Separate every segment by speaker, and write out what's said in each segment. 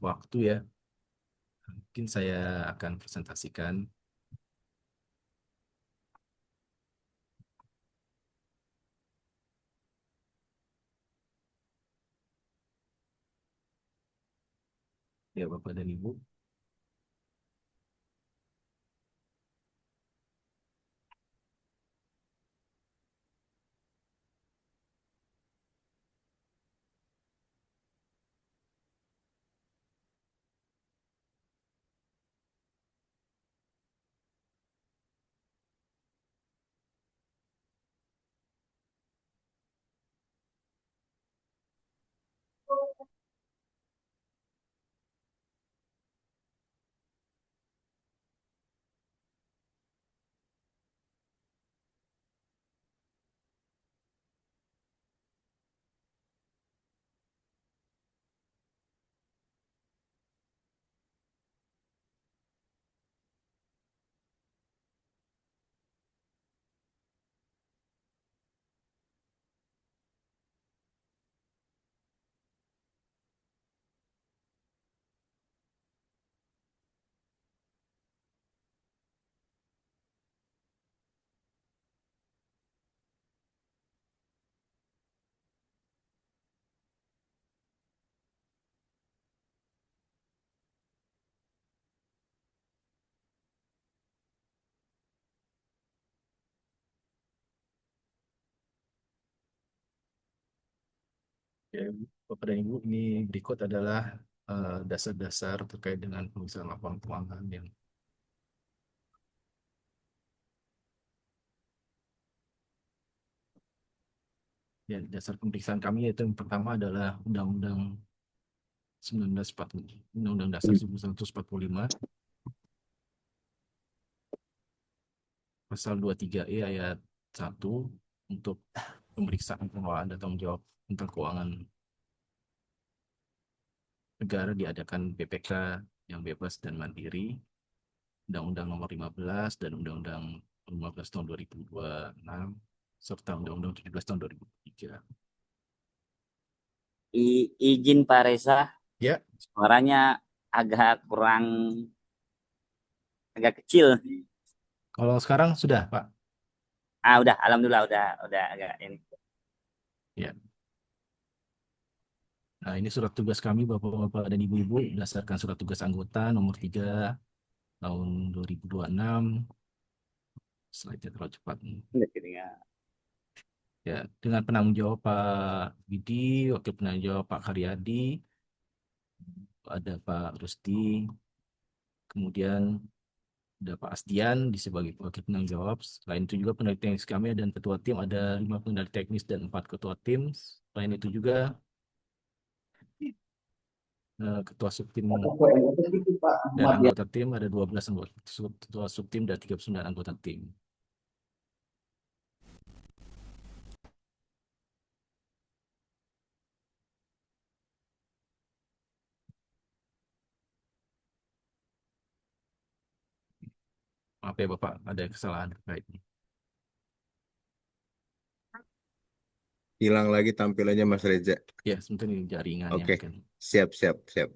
Speaker 1: waktu ya. Mungkin saya akan presentasikan. Ya, Bapak dan Ibu. Ya, Bapak dan Ibu, ini berikut adalah dasar-dasar terkait dengan pemeriksaan laporan keuangan yang ya, dasar pemeriksaan kami yaitu yang pertama adalah Undang-Undang 1945, Undang-Undang Dasar 1945, Pasal 23E ayat 1 untuk pemeriksaan pengelolaan dan tanggung jawab tentang keuangan negara diadakan BPK yang bebas dan mandiri, Undang-Undang Nomor 15 dan Undang-Undang 15 tahun 2026, serta Undang-Undang 17 tahun 2003.
Speaker 2: Izin Pak Reza,
Speaker 1: Ya,
Speaker 2: suaranya agak kurang, agak kecil.
Speaker 1: kalau sekarang sudah, Pak.
Speaker 2: Udah, alhamdulillah udah agak ini.
Speaker 1: Ya. Nah, ini surat tugas kami, Bapak-Bapak dan Ibu-Ibu, berdasarkan surat tugas anggota nomor 3 tahun 2026. Slide-nya terlalu cepat. Ya, dengan penanggung jawab Pak Widi, Wakil penanggung jawab Pak Karyadi, ada Pak Rusdi, kemudian ada Pak Asdian di sebagai wakil penanggung jawab. Selain itu juga peneliti teknis kami dan ketua tim ada 5 peneliti teknis dan 4 ketua tim. Selain itu juga ketua subtim dan anggota tim ada 12 anggota ketua subtim dan 39 anggota tim. Maaf ya Bapak, ada kesalahan terkait ini.
Speaker 3: Hilang lagi tampilannya Mas Reza.
Speaker 1: Ya, sebentar ini jaringannya
Speaker 3: Oke,
Speaker 1: mungkin.
Speaker 3: siap, siap, siap.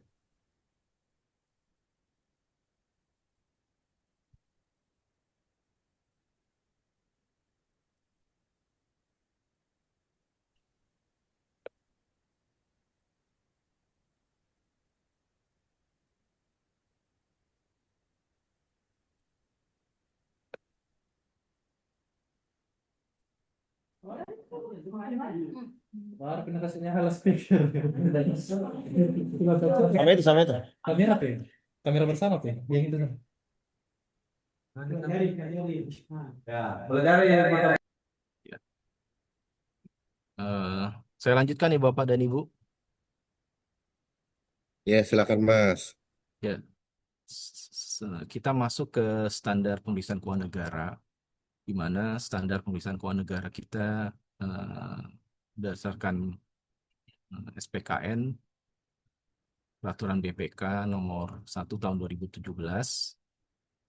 Speaker 4: Sama itu. Kamera apa ya? Kamera bersama apa ya? Yang itu.
Speaker 1: Ya. Eh, saya lanjutkan nih Bapak dan Ibu.
Speaker 3: Ya, silakan Mas.
Speaker 1: Ya, kita masuk ke standar pemeriksaan keuangan negara, di mana standar pemeriksaan keuangan negara kita eh, berdasarkan SPKN, Peraturan BPK nomor 1 tahun 2017,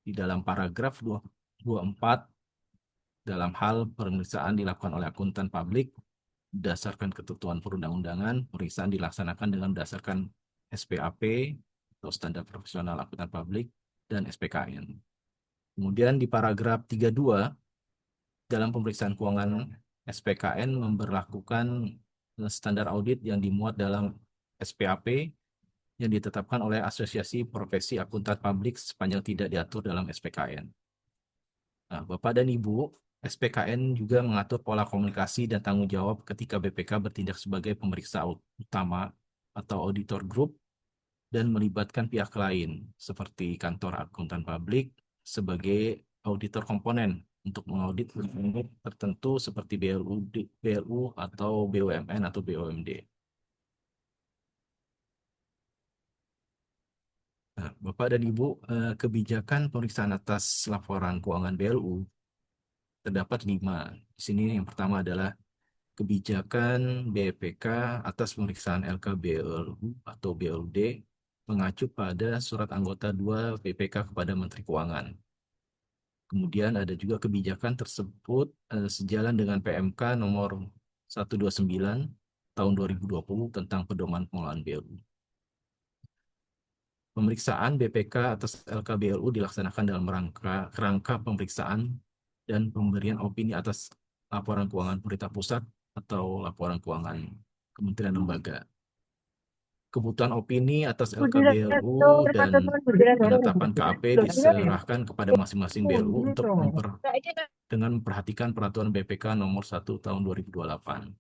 Speaker 1: di dalam paragraf 24, dalam hal pemeriksaan dilakukan oleh akuntan publik, berdasarkan ketentuan perundang-undangan, pemeriksaan dilaksanakan dengan berdasarkan SPAP atau Standar Profesional Akuntan Publik, dan SPKN. Kemudian di paragraf 32, dalam pemeriksaan keuangan SPKN memberlakukan standar audit yang dimuat dalam SPAP yang ditetapkan oleh Asosiasi Profesi Akuntan Publik sepanjang tidak diatur dalam SPKN. Nah, Bapak dan Ibu, SPKN juga mengatur pola komunikasi dan tanggung jawab ketika BPK bertindak sebagai pemeriksa utama atau auditor group dan melibatkan pihak lain seperti kantor akuntan publik sebagai auditor komponen untuk mengaudit unit tertentu seperti BLU atau BUMN atau BUMD. Nah, Bapak dan Ibu, kebijakan pemeriksaan atas laporan keuangan BLU terdapat 5. Di sini yang pertama adalah kebijakan BPK atas pemeriksaan LKBLU atau BLD mengacu pada surat anggota 2 BPK kepada Menteri Keuangan. Kemudian ada juga kebijakan tersebut sejalan dengan PMK nomor 129 tahun 2020 tentang pedoman pengelolaan BLU. Pemeriksaan BPK atas LKBLU dilaksanakan dalam kerangka pemeriksaan dan pemberian opini atas laporan keuangan pemerintah pusat atau laporan keuangan kementerian lembaga. Kebutuhan opini atas LKBLU dan penetapan KAP diserahkan kepada masing-masing BLU untuk dengan memperhatikan peraturan BPK nomor 1 tahun 2028.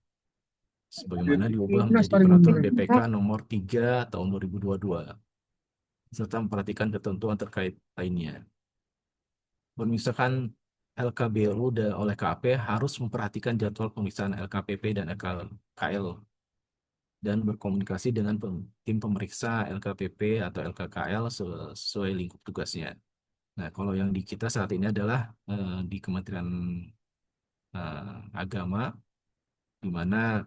Speaker 1: Sebagaimana diubah menjadi peraturan BPK nomor 3 tahun 2022. Serta memperhatikan ketentuan terkait lainnya. Pemeriksaan LKBLU oleh KAP harus memperhatikan jadwal pemeriksaan LKPP dan LKKL dan berkomunikasi dengan tim pemeriksa LKPP atau LKKL sesuai lingkup tugasnya. Nah, kalau yang di kita saat ini adalah di Kementerian Agama, di mana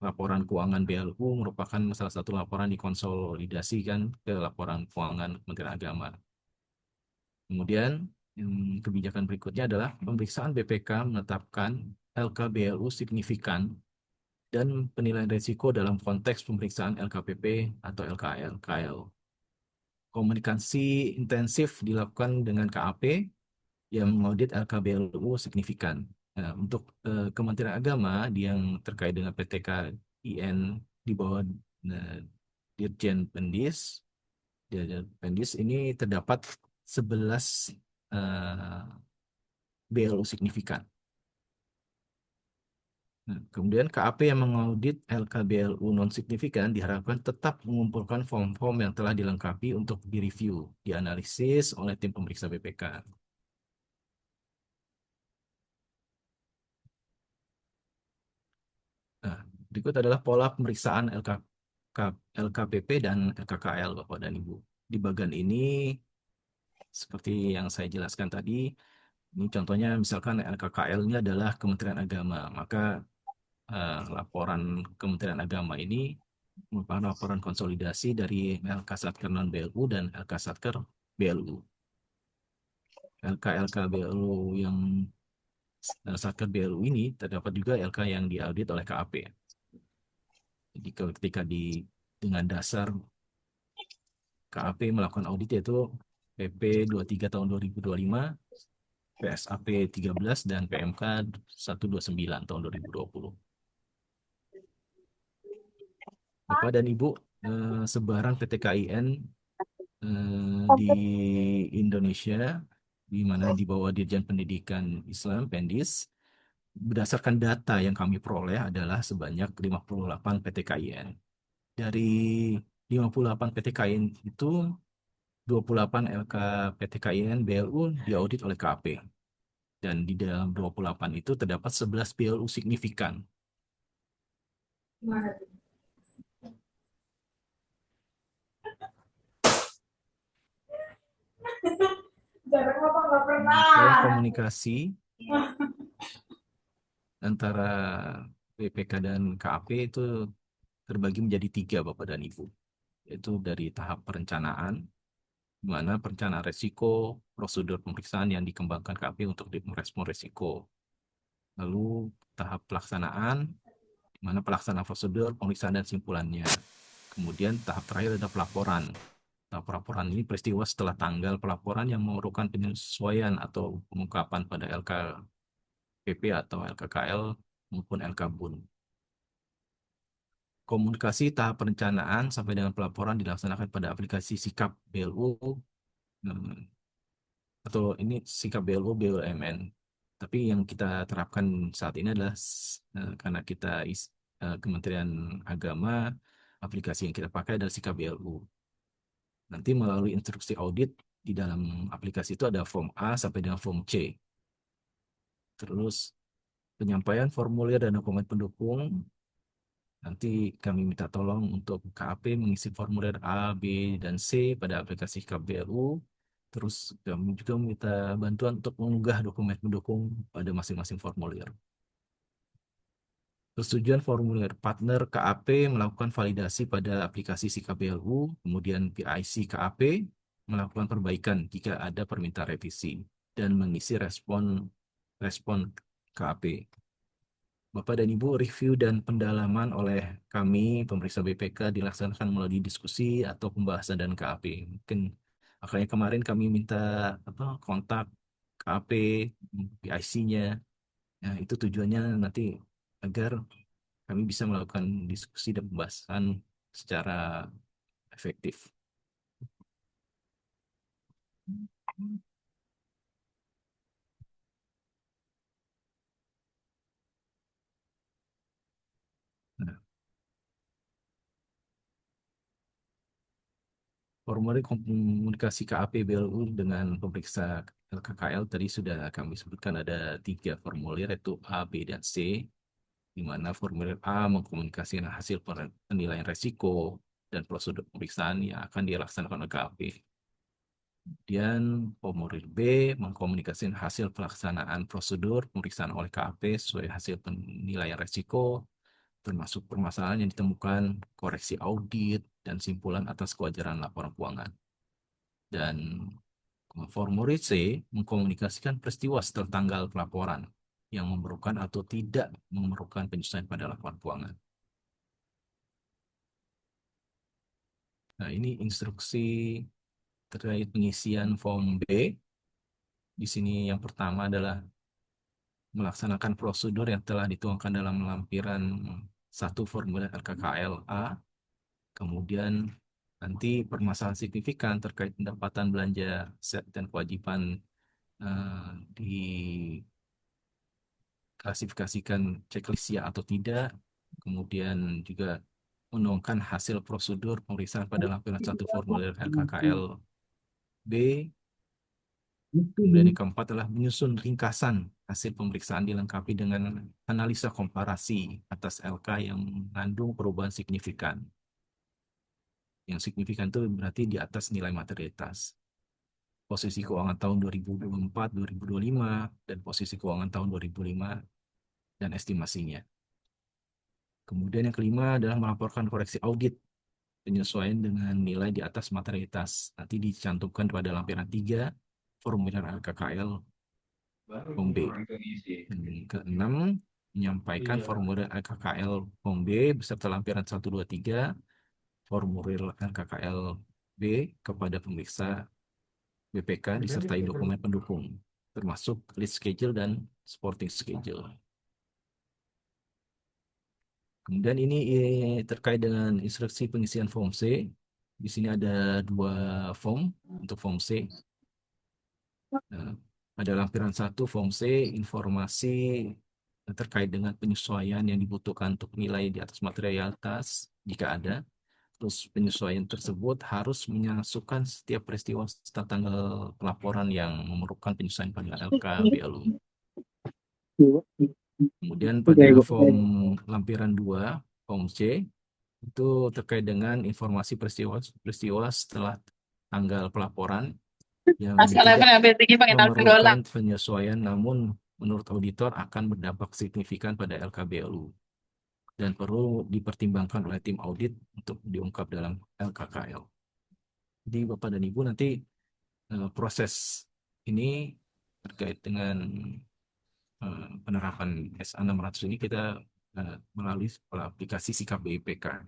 Speaker 1: laporan keuangan BLU merupakan salah satu laporan dikonsolidasikan ke laporan keuangan Kementerian Agama. Kemudian kebijakan berikutnya adalah pemeriksaan BPK menetapkan LKBLU signifikan dan penilaian risiko dalam konteks pemeriksaan LKPP atau LKL. Komunikasi intensif dilakukan dengan KAP yang mengaudit LKBLU signifikan. Nah, untuk Kementerian Agama yang terkait dengan PTKIN di bawah Dirjen Pendis, ini terdapat 11 BLU signifikan. Nah, kemudian KAP yang mengaudit LKBLU non-signifikan diharapkan tetap mengumpulkan form-form yang telah dilengkapi untuk direview, dianalisis oleh tim pemeriksa BPK. Nah, berikut adalah pola pemeriksaan LKPP dan LKKL, Bapak dan Ibu. Di bagian ini, seperti yang saya jelaskan tadi, ini contohnya misalkan LKKL-nya adalah Kementerian Agama, maka laporan Kementerian Agama ini merupakan laporan konsolidasi dari LK Satker non BLU dan LK Satker BLU. LK BLU yang Satker BLU ini terdapat juga LK yang diaudit oleh KAP. Jadi ketika dengan dasar KAP melakukan audit yaitu PP 23 tahun 2025, PSAP 13 dan PMK 129 tahun 2020. Bapak dan Ibu, sebaran PTKIN di Indonesia, di mana di bawah Dirjen Pendidikan Islam Pendis, berdasarkan data yang kami peroleh adalah sebanyak 58 PTKIN. Dari 58 PTKIN itu 28 LK PTKIN BLU diaudit oleh KAP. Dan di dalam 28 itu terdapat 11 BLU signifikan. Pola komunikasi antara BPK dan KAP itu terbagi menjadi 3, Bapak dan Ibu. Yaitu dari tahap perencanaan, di mana perencanaan resiko, prosedur pemeriksaan yang dikembangkan KAP untuk merespon resiko. Lalu tahap pelaksanaan, di mana pelaksanaan prosedur, pemeriksaan dan simpulannya. Kemudian tahap terakhir ada pelaporan. Tahap pelaporan ini peristiwa setelah tanggal pelaporan yang memerlukan penyesuaian atau pengungkapan pada LKPP atau LKKL maupun LKBUN. Komunikasi tahap perencanaan sampai dengan pelaporan dilaksanakan pada aplikasi Sikap BLU atau ini Sikap BLU BUMN. Tapi yang kita terapkan saat ini adalah karena kita Kementerian Agama, aplikasi yang kita pakai adalah Sikap BLU. Nanti melalui instruksi audit di dalam aplikasi itu ada form A sampai dengan form C. Terus penyampaian formulir dan dokumen pendukung. Nanti kami minta tolong untuk KAP mengisi formulir A, B, dan C pada aplikasi KBLU. Terus kami juga meminta bantuan untuk mengunggah dokumen pendukung pada masing-masing formulir. Persetujuan formulir partner KAP melakukan validasi pada aplikasi si KBLU, kemudian PIC KAP melakukan perbaikan jika ada permintaan revisi dan mengisi respon KAP. Bapak dan Ibu, review dan pendalaman oleh kami, pemeriksa BPK, dilaksanakan melalui diskusi atau pembahasan dan KAP. Mungkin makanya kemarin kami minta kontak KAP, PIC-nya. Nah, itu tujuannya nanti agar kami bisa melakukan diskusi dan pembahasan secara efektif. Nah, formulir komunikasi KAP BLU dengan pemeriksa LKKL tadi sudah kami sebutkan ada 3 formulir, yaitu A, B, dan C, di mana formulir A mengkomunikasikan hasil penilaian resiko dan prosedur pemeriksaan yang akan dilaksanakan oleh KAP. Kemudian formulir B mengkomunikasikan hasil pelaksanaan prosedur pemeriksaan oleh KAP sesuai hasil penilaian resiko, termasuk permasalahan yang ditemukan, koreksi audit, dan simpulan atas kewajaran laporan keuangan. Dan formulir C mengkomunikasikan peristiwa setelah tanggal pelaporan yang memerlukan atau tidak memerlukan penyesuaian pada laporan keuangan. Nah, ini instruksi terkait pengisian form B. Di sini yang pertama adalah melaksanakan prosedur yang telah dituangkan dalam lampiran 1 formulir LKKLA. Kemudian nanti permasalahan signifikan terkait pendapatan belanja set dan kewajiban diklasifikasikan checklist ya atau tidak. Kemudian juga menuangkan hasil prosedur pemeriksaan pada lampiran 1 formulir LKKL B. Kemudian yang keempat adalah menyusun ringkasan hasil pemeriksaan dilengkapi dengan analisa komparasi atas LK yang mengandung perubahan signifikan. Yang signifikan itu berarti di atas nilai materialitas. Posisi keuangan tahun 2024, 2025, dan posisi keuangan tahun 2005 dan estimasinya. Kemudian yang kelima adalah melaporkan koreksi audit penyesuaian dengan nilai di atas materialitas. Nanti dicantumkan pada lampiran 3 formulir LKKL form B. Keenam, menyampaikan formulir LKKL form B beserta lampiran 1, 2, 3 formulir LKKL B kepada pemeriksa BPK disertai dokumen pendukung, termasuk list schedule dan supporting schedule. Kemudian ini terkait dengan instruksi pengisian form C. Di sini ada 2 form untuk form C. Nah, pada lampiran 1 form C, informasi terkait dengan penyesuaian yang dibutuhkan untuk nilai di atas materialitas jika ada. Terus penyesuaian tersebut harus menyatukan setiap peristiwa serta tanggal pelaporan yang memerlukan penyesuaian pada LK BLU. Kemudian pada form lampiran 2, form C, itu terkait dengan informasi peristiwa setelah tanggal pelaporan yang tidak memerlukan penyesuaian, namun menurut auditor akan berdampak signifikan pada LKBLU dan perlu dipertimbangkan oleh tim audit untuk diungkap dalam LKKL. Jadi Bapak dan Ibu nanti proses ini terkait dengan penerapan SA 600 ini kita melalui aplikasi Sikap BPK.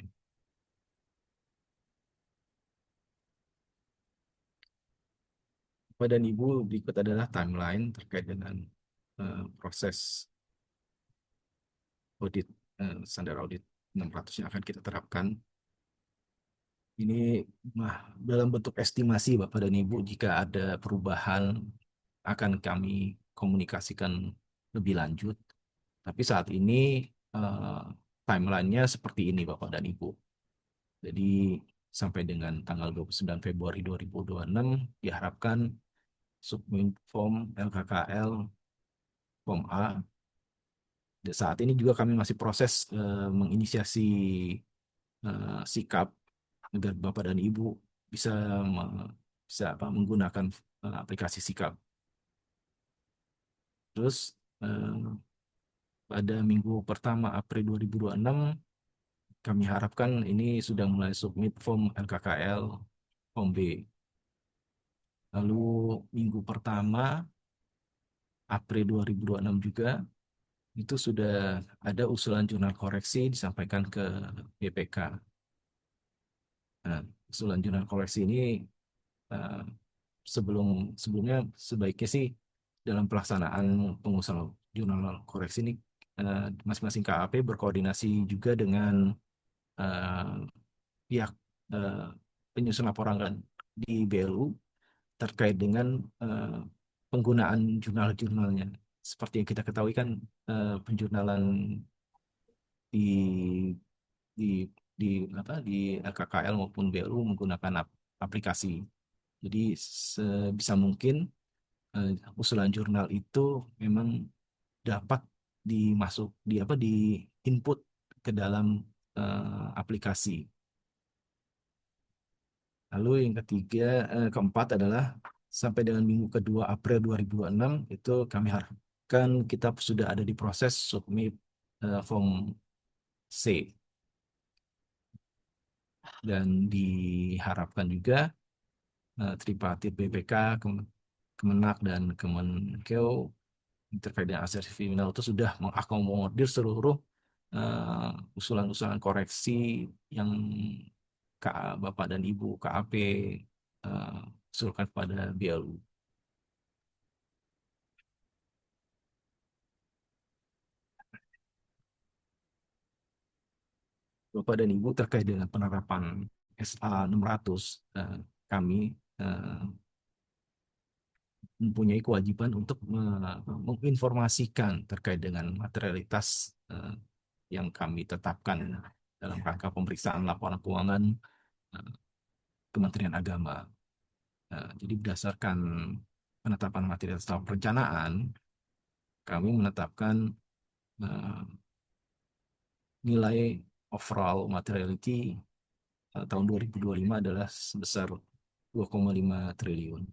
Speaker 1: Bapak dan Ibu, berikut adalah timeline terkait dengan proses audit standar audit 600 yang akan kita terapkan. Ini dalam bentuk estimasi Bapak dan Ibu, jika ada perubahan akan kami komunikasikan lebih lanjut. Tapi saat ini timeline-nya seperti ini Bapak dan Ibu. Jadi sampai dengan tanggal 29 Februari 2026 diharapkan submit form LKKL form A. Dan saat ini juga kami masih proses menginisiasi sikap agar Bapak dan Ibu bisa menggunakan aplikasi sikap. Terus pada minggu pertama April 2026 kami harapkan ini sudah mulai submit form LKKL form B. Lalu minggu pertama April 2026 juga itu sudah ada usulan jurnal koreksi disampaikan ke BPK. Nah, usulan jurnal koreksi ini eh, sebelumnya sebaiknya sih dalam pelaksanaan pengusulan jurnal koreksi ini masing-masing KAP berkoordinasi juga dengan eh, pihak eh, penyusun laporan di BLU terkait dengan eh, penggunaan jurnal-jurnalnya. Seperti yang kita ketahui kan penjurnalan di di di LKKL maupun BLU menggunakan aplikasi. Jadi sebisa mungkin usulan jurnal itu memang dapat di input ke dalam aplikasi. Lalu yang keempat adalah sampai dengan minggu kedua April 2026 itu kami harapkan kita sudah ada di proses submit form C, dan diharapkan juga tripartit BPK, Kemenak dan Kemenkeu terkait dengan aset kriminal itu sudah mengakomodir seluruh usulan-usulan koreksi yang Bapak dan Ibu KAP uh, usulkan kepada BLU. Bapak dan Ibu terkait dengan penerapan SA 600, kami mempunyai kewajiban untuk menginformasikan terkait dengan materialitas yang kami tetapkan dalam rangka pemeriksaan laporan keuangan Kementerian Agama. Jadi berdasarkan penetapan materialitas perencanaan, kami menetapkan nilai overall materiality tahun 2025 adalah sebesar 2,5 triliun.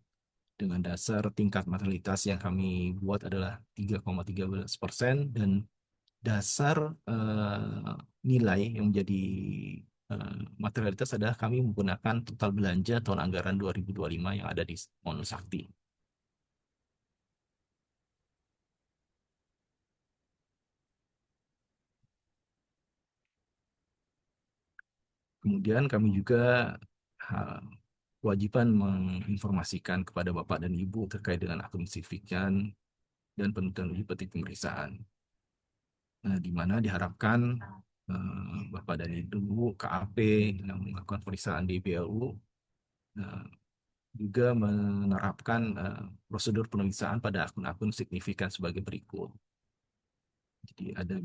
Speaker 1: Dengan dasar tingkat materialitas yang kami buat adalah 3,13%, dan dasar nilai yang menjadi materialitas adalah kami menggunakan total belanja tahun anggaran 2025 yang ada di Monusakti. Kemudian kami juga kewajiban menginformasikan kepada Bapak dan Ibu terkait dengan akun signifikan dan penentuan uji petik pemeriksaan. Nah, di mana diharapkan Bapak dan Ibu KAP yang melakukan pemeriksaan di BLU juga menerapkan prosedur pemeriksaan pada akun-akun signifikan sebagai berikut. Jadi ada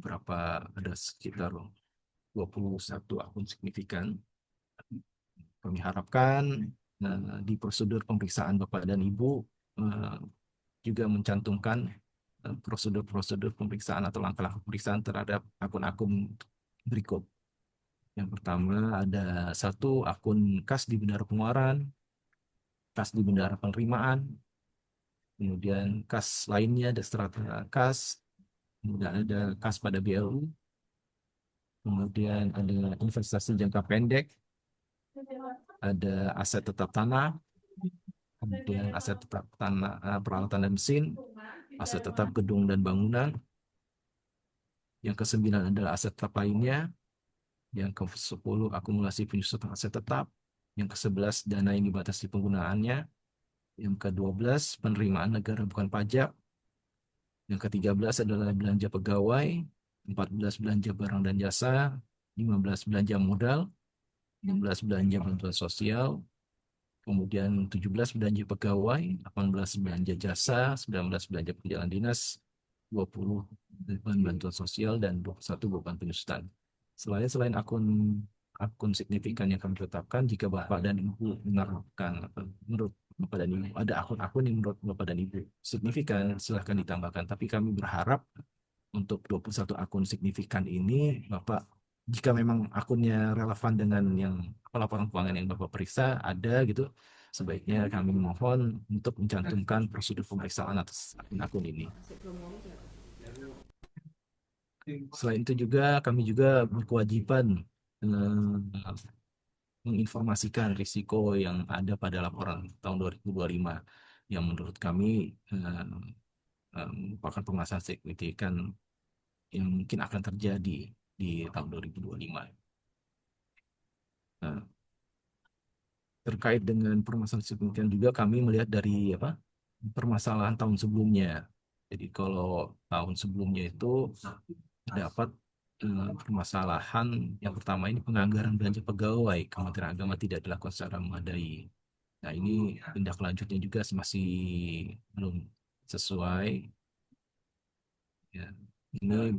Speaker 1: sekitar 21 akun signifikan. Kami harapkan di prosedur pemeriksaan Bapak dan Ibu juga mencantumkan prosedur-prosedur pemeriksaan atau langkah-langkah pemeriksaan terhadap akun-akun berikut. Yang pertama ada 1 akun kas di bendara pengeluaran, kas di bendara penerimaan, kemudian kas lainnya ada strata kas, kemudian ada kas pada BLU, kemudian ada investasi jangka pendek, ada aset tetap tanah, kemudian aset tetap tanah, peralatan dan mesin, aset tetap gedung dan bangunan. Yang ke-9 adalah aset tetap lainnya. Yang ke-10 akumulasi penyusutan aset tetap. Yang ke-11 dana yang dibatasi penggunaannya. Yang ke-12 penerimaan negara bukan pajak. Yang ke-13 adalah belanja pegawai, 14 belanja barang dan jasa, 15 belanja modal, 16 belanja bantuan sosial, kemudian 17 belanja pegawai, 18 belanja jasa, 19 belanja perjalanan dinas, 20 beban bantuan sosial, dan 21 beban penyusutan. Selain akun akun signifikan yang kami tetapkan, jika Bapak dan Ibu menerapkan, menurut Bapak dan Ibu, ada akun-akun yang menurut Bapak dan Ibu signifikan, silahkan ditambahkan. Tapi kami berharap untuk 21 akun signifikan ini, Bapak, jika memang akunnya relevan dengan yang laporan keuangan yang Bapak periksa, ada gitu, sebaiknya kami mohon untuk mencantumkan prosedur pemeriksaan atas akun-akun ini. Selain itu juga kami juga berkewajiban menginformasikan risiko yang ada pada laporan tahun 2025 yang menurut kami merupakan permasalahan signifikan yang mungkin akan terjadi di tahun 2025. Nah, terkait dengan permasalahan signifikan juga kami melihat dari permasalahan tahun sebelumnya. Jadi kalau tahun sebelumnya itu terdapat permasalahan yang pertama ini penganggaran belanja pegawai Kementerian Agama tidak dilakukan secara memadai. Nah, ini tindak lanjutnya juga masih belum sesuai. Ya, ini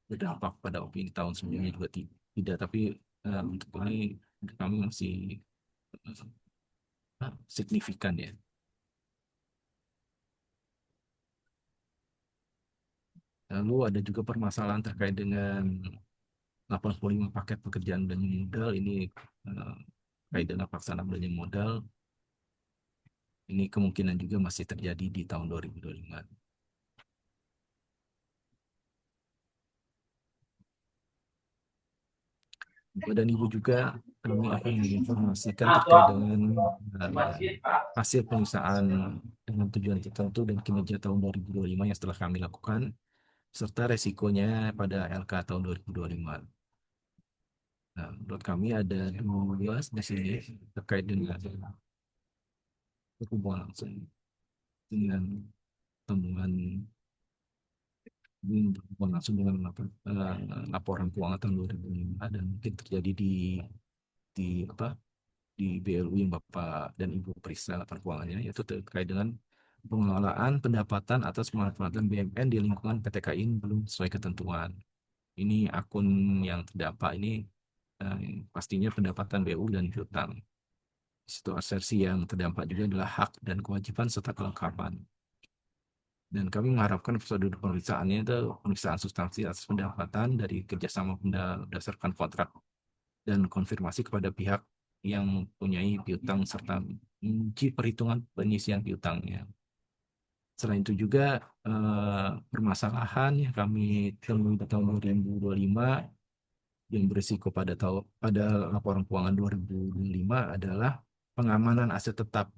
Speaker 1: berdampak pada opini tahun sebelumnya juga tidak, tapi untuk ini kami masih signifikan ya. Lalu ada juga permasalahan terkait dengan 85 paket pekerjaan belanja modal ini terkait dengan pelaksanaan belanja modal. Ini kemungkinan juga masih terjadi di tahun 2025. Bapak dan Ibu juga kami akan menginformasikan terkait dengan hasil penyiksaan dengan tujuan tertentu dan kinerja tahun 2025 yang setelah kami lakukan, serta resikonya pada LK tahun 2025. Nah, menurut kami ada dua di sini terkait dengan hubungan langsung dengan temuan berhubungan langsung dengan laporan keuangan tahun 2005 dan mungkin terjadi di BLU yang Bapak dan Ibu periksa laporan keuangannya, yaitu terkait dengan pengelolaan pendapatan atas pemanfaatan BUMN di lingkungan PTKI belum sesuai ketentuan. Ini akun yang terdampak ini pastinya pendapatan BU dan piutang. Di situ asersi yang terdampak juga adalah hak dan kewajiban serta kelengkapan. Dan kami mengharapkan prosedur pemeriksaannya itu pemeriksaan substansi atas pendapatan dari kerjasama berdasarkan kontrak dan konfirmasi kepada pihak yang mempunyai piutang serta menguji perhitungan penyisian piutangnya. Selain itu juga permasalahan yang kami temui di tahun 2025 yang berisiko pada laporan keuangan 2005 adalah pengamanan aset tetap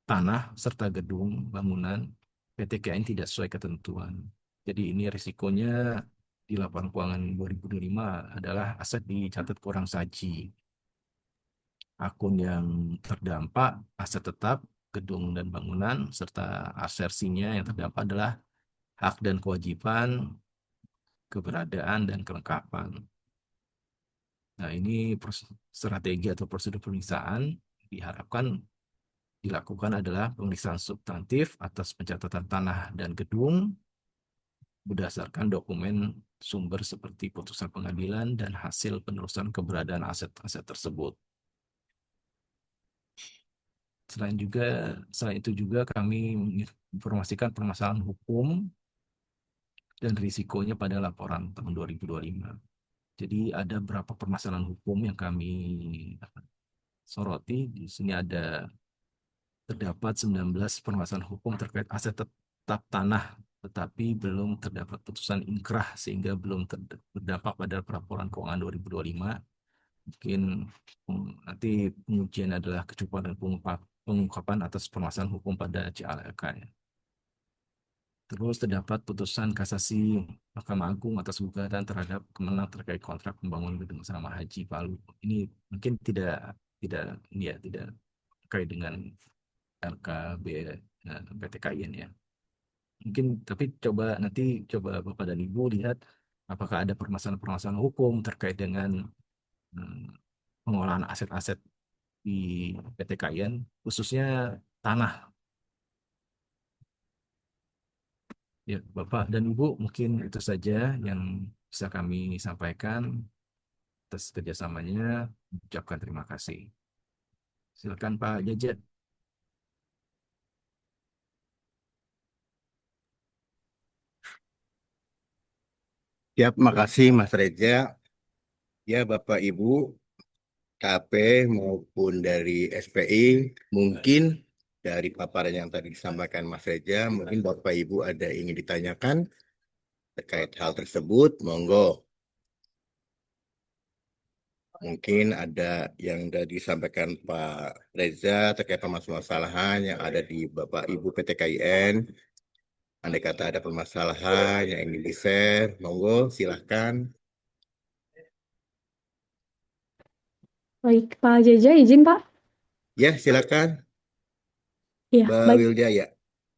Speaker 1: tanah serta gedung bangunan PTKN tidak sesuai ketentuan. Jadi ini risikonya di laporan keuangan 2025 adalah aset dicatat kurang saji. Akun yang terdampak aset tetap, gedung dan bangunan, serta asersinya yang terdampak adalah hak dan kewajiban, keberadaan, dan kelengkapan. Nah, ini strategi atau prosedur pemeriksaan diharapkan dilakukan adalah pemeriksaan substantif atas pencatatan tanah dan gedung berdasarkan dokumen sumber seperti putusan pengadilan dan hasil penelusuran keberadaan aset-aset tersebut. Selain itu juga kami menginformasikan permasalahan hukum dan risikonya pada laporan tahun 2025. Jadi ada beberapa permasalahan hukum yang kami soroti. Di sini terdapat 19 permasalahan hukum terkait aset tetap tanah, tetapi belum terdapat putusan inkrah sehingga belum berdampak pada laporan keuangan 2025. Mungkin nanti pengujian adalah kecukupan dan pengungkapan atas permasalahan hukum pada CLK. Terus terdapat putusan kasasi Mahkamah Agung atas gugatan terhadap kemenang terkait kontrak pembangunan gedung asrama haji Palu. Ini mungkin tidak terkait dengan LKB PTKIN ya. Mungkin tapi coba nanti coba Bapak dan Ibu lihat apakah ada permasalahan-permasalahan hukum terkait dengan hmm, pengolahan aset-aset di PTKIN, khususnya tanah. Ya, Bapak dan Ibu, mungkin itu saja yang bisa kami sampaikan atas kerjasamanya. Ucapkan terima kasih. Silakan Pak Jaja.
Speaker 3: Siap, makasih Mas Reza. Ya, Bapak Ibu, KP maupun dari SPI, mungkin dari paparan yang tadi disampaikan Mas Reza, mungkin Bapak Ibu ada ingin ditanyakan terkait hal tersebut, monggo. Mungkin ada yang sudah disampaikan Pak Reza terkait permasalahan yang ada di Bapak Ibu PTKIN. Andai kata ada permasalahan yang ingin di-share, monggo silahkan.
Speaker 5: Baik, Pak Jaja, izin Pak.
Speaker 3: Ya, silakan.
Speaker 5: Ya,
Speaker 3: Mbak
Speaker 5: baik.
Speaker 3: Wilda ya.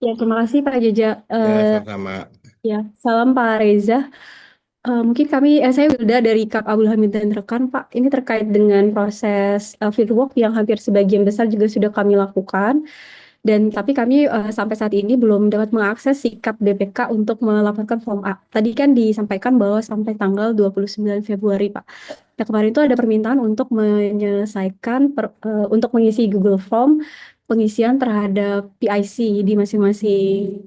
Speaker 5: Ya, terima kasih Pak Jaja.
Speaker 3: Ya, sama-sama.
Speaker 5: Ya, salam Pak Reza. Mungkin saya Wilda dari Kap Abdul Hamid dan rekan Pak. Ini terkait dengan proses fieldwork yang hampir sebagian besar juga sudah kami lakukan. Dan tapi kami sampai saat ini belum dapat mengakses sikap BPK untuk melaporkan form A. Tadi kan disampaikan bahwa sampai tanggal 29 Februari, Pak. Nah, kemarin itu ada permintaan untuk menyelesaikan untuk mengisi Google Form pengisian terhadap PIC di masing-masing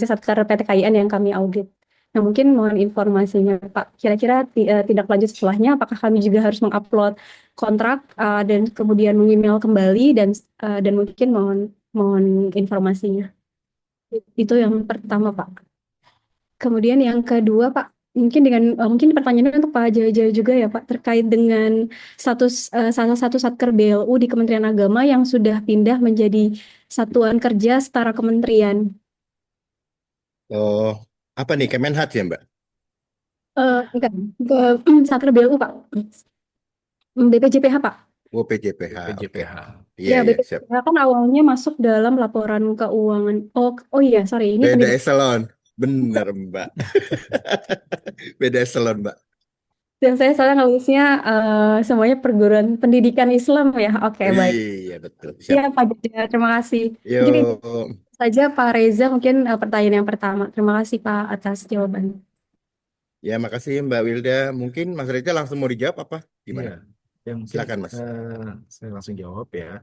Speaker 5: satker PTKIN yang kami audit. Nah, mungkin mohon informasinya, Pak. Kira-kira tindak lanjut setelahnya, apakah kami juga harus mengupload kontrak dan kemudian meng-email kembali dan mungkin mohon informasinya. Itu yang pertama, Pak. Kemudian yang kedua, Pak, mungkin pertanyaannya untuk Pak Jaja juga ya, Pak, terkait dengan status salah satu satker BLU di Kementerian Agama yang sudah pindah menjadi satuan kerja setara kementerian.
Speaker 3: Oh, apa nih Kemenhat ya, Mbak?
Speaker 5: Enggak, satker BLU, Pak. BPJPH, Pak.
Speaker 3: Oh, PJPH. Oke.
Speaker 1: PJPH.
Speaker 3: Iya,
Speaker 5: Ya,
Speaker 3: iya, siap.
Speaker 5: BPJPH kan awalnya masuk dalam laporan keuangan. Oh iya, sorry, ini
Speaker 3: Beda
Speaker 5: pendidikan.
Speaker 3: eselon. Benar, Mbak. Beda eselon, Mbak.
Speaker 5: Dan saya soalnya nulisnya semuanya perguruan pendidikan Islam ya. Oke, baik.
Speaker 3: Iya, betul. Siap.
Speaker 5: Iya, Pak Jaja, terima kasih. Mungkin itu
Speaker 3: Yuk.
Speaker 5: saja Pak Reza, mungkin pertanyaan yang pertama. Terima kasih Pak atas jawabannya.
Speaker 3: Ya, makasih Mbak Wilda. Mungkin Mas Reza langsung mau dijawab apa? Gimana?
Speaker 1: Iya, ya mungkin
Speaker 3: Silakan, Mas.
Speaker 1: saya langsung jawab ya.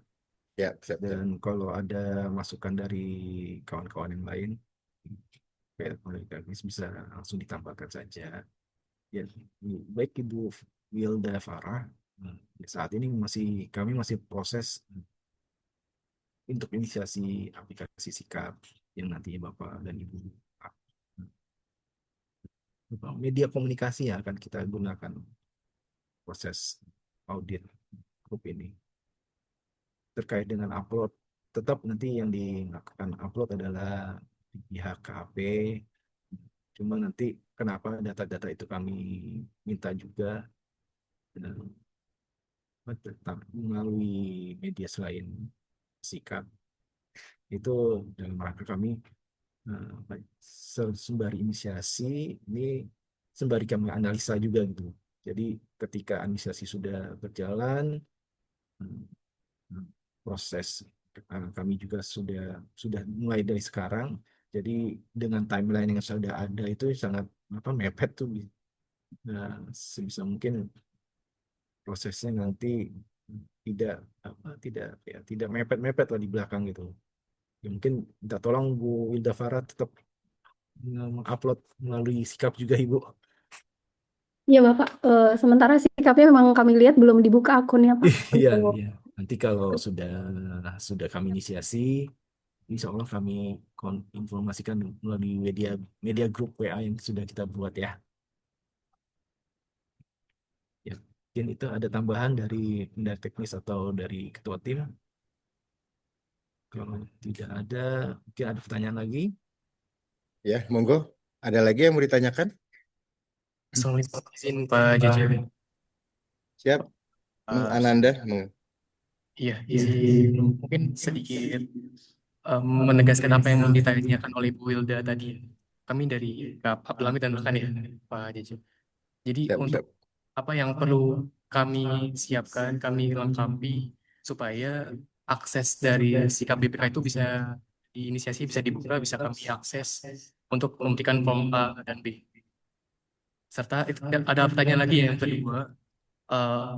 Speaker 3: Ya, siap.
Speaker 1: Dan kalau ada masukan dari kawan-kawan yang lain, bisa langsung ditambahkan saja. Ya, baik Ibu Wilda Farah, saat ini kami masih proses untuk inisiasi aplikasi sikap yang nantinya Bapak dan Ibu media komunikasi yang akan kita gunakan proses audit grup ini. Terkait dengan upload, tetap nanti yang dilakukan upload adalah pihak KAP. Cuma nanti kenapa data-data itu kami minta juga tetap melalui media selain sikap, itu dalam rangka kami sembari inisiasi ini sembari kami analisa juga gitu. Jadi ketika inisiasi sudah berjalan, proses kami juga sudah mulai dari sekarang. Jadi dengan timeline yang sudah ada itu sangat mepet tuh. Nah, sebisa mungkin prosesnya nanti tidak mepet-mepet lah di belakang gitu. Ya, mungkin minta tolong Bu Wilda Farah tetap mengupload melalui sikap juga Ibu.
Speaker 5: Iya Bapak, sementara sikapnya memang kami lihat belum dibuka akunnya Pak.
Speaker 1: Iya,
Speaker 5: Untuk
Speaker 1: iya. Nanti kalau sudah kami inisiasi, insya Allah kami informasikan melalui media media grup WA yang sudah kita buat ya. Ya, mungkin itu ada tambahan dari teknis atau dari ketua tim. Kalau tidak ada, mungkin ada pertanyaan lagi.
Speaker 3: Ya, monggo. Ada lagi yang mau ditanyakan?
Speaker 6: Assalamualaikum, izin Pak Jaja.
Speaker 3: Siap.
Speaker 6: Eh,
Speaker 3: Ananda.
Speaker 6: Iya, izin mungkin sedikit menegaskan apa yang ditanyakan oleh Bu Wilda tadi. Kami dari Kap Abdul Hamid dan rekan ya, Pak Jejo. Jadi
Speaker 3: Siap,
Speaker 6: untuk
Speaker 3: siap.
Speaker 6: apa yang perlu kami siapkan, kami lengkapi supaya akses dari sikap BPK itu bisa diinisiasi, bisa dibuka, bisa kami akses untuk memberikan form A dan B. Serta itu ada pertanyaan lagi yang kedua, eh,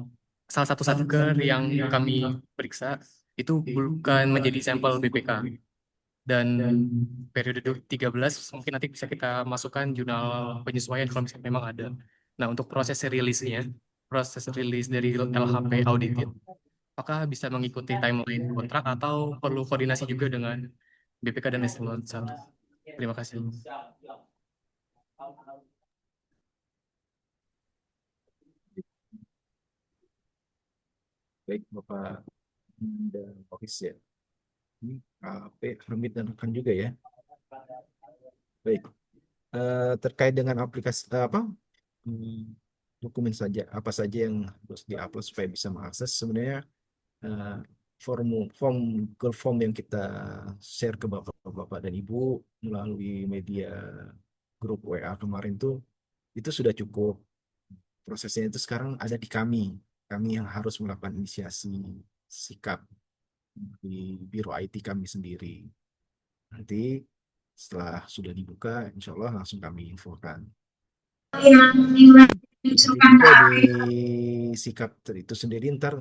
Speaker 6: salah satu satker yang kami periksa itu bukan menjadi sampel BPK dan periode 13 mungkin nanti bisa kita masukkan jurnal penyesuaian kalau misalnya memang ada. Nah, untuk proses rilisnya, proses rilis dari LHP audited, apakah bisa mengikuti timeline kontrak atau perlu koordinasi juga dengan BPK dan eselon 1? Terima kasih.
Speaker 1: Baik, Bapak dan Office ya. Ini KP, Hermit dan rekan juga ya. Baik, terkait dengan aplikasi apa hmm, dokumen saja, apa saja yang harus diupload supaya bisa mengakses sebenarnya eh, form Google Form yang kita share ke bapak-bapak dan ibu melalui media grup WA kemarin tuh itu sudah cukup. Prosesnya itu sekarang ada di kami yang harus melakukan inisiasi sikap di biro IT kami sendiri. Nanti setelah sudah dibuka, insya Allah langsung kami infokan. Nanti juga di sikap itu sendiri ntar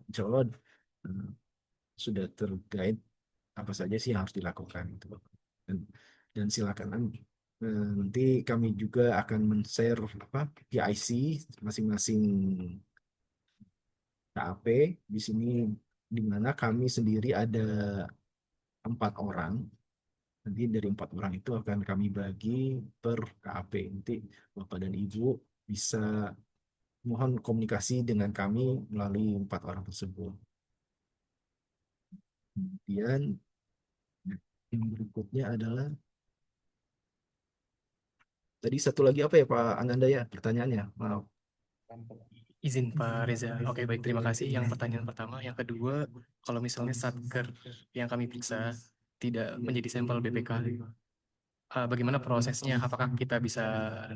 Speaker 1: insya Allah eh, sudah terkait apa saja sih yang harus dilakukan itu Bapak. Dan silakan nanti kami juga akan men-share apa PIC masing-masing KAP di sini di mana kami sendiri ada 4 orang. Nanti dari 4 orang itu akan kami bagi per KAP. Nanti Bapak dan Ibu bisa mohon komunikasi dengan kami melalui 4 orang tersebut. Kemudian yang berikutnya adalah tadi satu lagi apa ya Pak Ananda ya pertanyaannya? Maaf.
Speaker 6: Izin Pak Reza. Oke, baik. Terima kasih. Yang pertanyaan pertama. Yang kedua, kalau misalnya satker yang kami periksa tidak menjadi sampel BPK, bagaimana prosesnya? Apakah kita bisa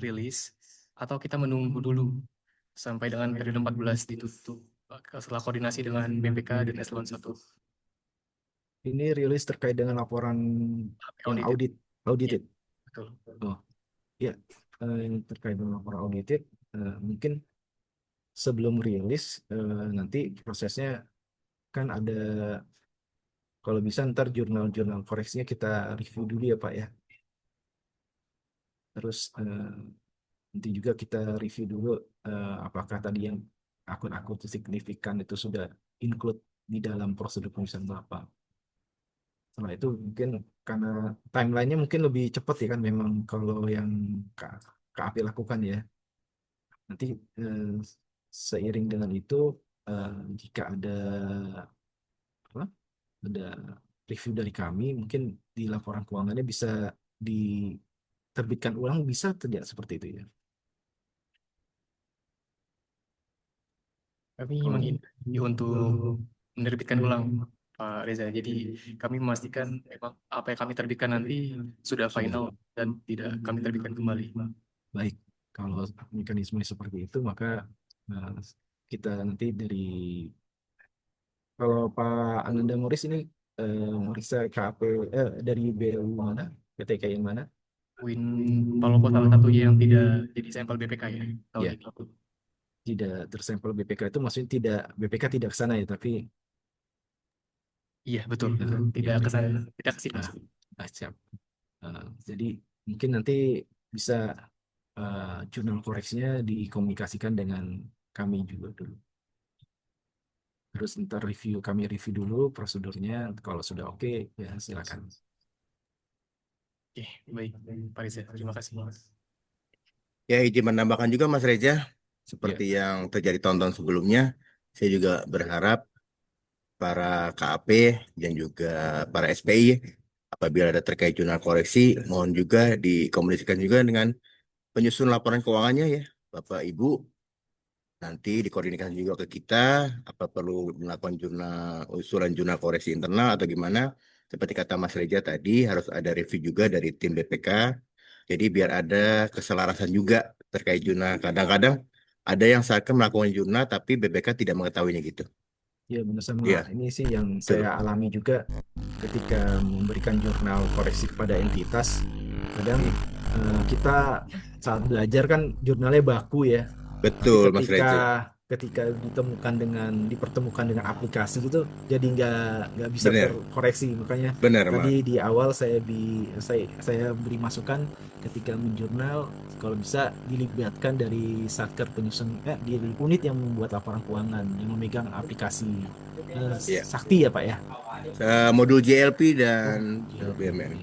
Speaker 6: rilis atau kita menunggu dulu sampai dengan periode 14 ditutup setelah koordinasi dengan BPK dan eselon 1?
Speaker 1: Ini rilis terkait dengan laporan yang
Speaker 6: Audited.
Speaker 1: audited.
Speaker 6: Betul.
Speaker 1: Oh, ya. Yang terkait dengan laporan audited mungkin sebelum rilis nanti prosesnya kan ada kalau bisa ntar jurnal-jurnal koreksinya kita review dulu ya Pak ya. Terus nanti juga kita review dulu apakah tadi yang akun-akun signifikan itu sudah include di dalam prosedur pemeriksaan Bapak. Setelah itu mungkin karena timelinenya mungkin lebih cepat ya kan memang kalau yang KAP lakukan ya. Nanti seiring dengan itu jika apa, ada review dari kami mungkin di laporan keuangannya bisa diterbitkan ulang bisa tidak seperti itu ya.
Speaker 6: Kami menghindari untuk menerbitkan ulang, Pak Reza. Jadi kami memastikan memang apa yang kami terbitkan nanti sudah final dan tidak kami terbitkan kembali.
Speaker 1: Baik, kalau mekanisme seperti itu maka eh, kita nanti kalau Pak Ananda Moris ini meriksa KAP dari BU mana? PTK yang mana?
Speaker 6: Win Palopo salah satunya yang tidak jadi sampel BPK ya tahun
Speaker 1: Ya.
Speaker 6: ini.
Speaker 1: Tidak tersampel BPK itu maksudnya tidak BPK tidak ke sana ya, tapi
Speaker 6: Iya betul, tidak ke sana, tidak ke situ.
Speaker 1: siap. Jadi mungkin nanti bisa jurnal koreksinya dikomunikasikan dengan kami juga dulu. Terus ntar kami review dulu prosedurnya. Kalau sudah oke, ya silakan.
Speaker 6: Oke, baik, Pak Reza. Terima kasih.
Speaker 3: Ya, izin menambahkan juga Mas Reza, seperti yang terjadi tahun-tahun sebelumnya, saya juga berharap para KAP dan juga para SPI apabila ada terkait jurnal koreksi, mohon juga dikomunikasikan juga dengan penyusun laporan keuangannya ya, Bapak Ibu. Nanti dikoordinasikan juga ke kita, apa perlu melakukan usulan jurnal koreksi internal atau gimana. Seperti kata Mas Reja tadi, harus ada review juga dari tim BPK. Jadi biar ada keselarasan juga terkait jurnal. Kadang-kadang ada yang seakan melakukan jurnal tapi BPK tidak mengetahuinya gitu.
Speaker 1: Ya, benar sama.
Speaker 3: Iya,
Speaker 1: Ini sih yang
Speaker 3: betul.
Speaker 1: saya alami juga ketika memberikan jurnal koreksi kepada entitas. Kadang kita saat belajar kan jurnalnya baku ya. Tapi
Speaker 3: Betul, Mas
Speaker 1: ketika
Speaker 3: Reja.
Speaker 1: dipertemukan dengan aplikasi gitu, jadi nggak bisa
Speaker 3: Benar,
Speaker 1: terkoreksi. Makanya
Speaker 3: benar, Mas.
Speaker 1: tadi di awal saya beri masukan ketika menjurnal, kalau bisa dilibatkan dari satker penyusun di unit yang membuat laporan keuangan yang memegang aplikasi
Speaker 3: Iya.
Speaker 1: Sakti ya Pak ya.
Speaker 3: Modul JLP dan
Speaker 1: Ya,
Speaker 3: BMN.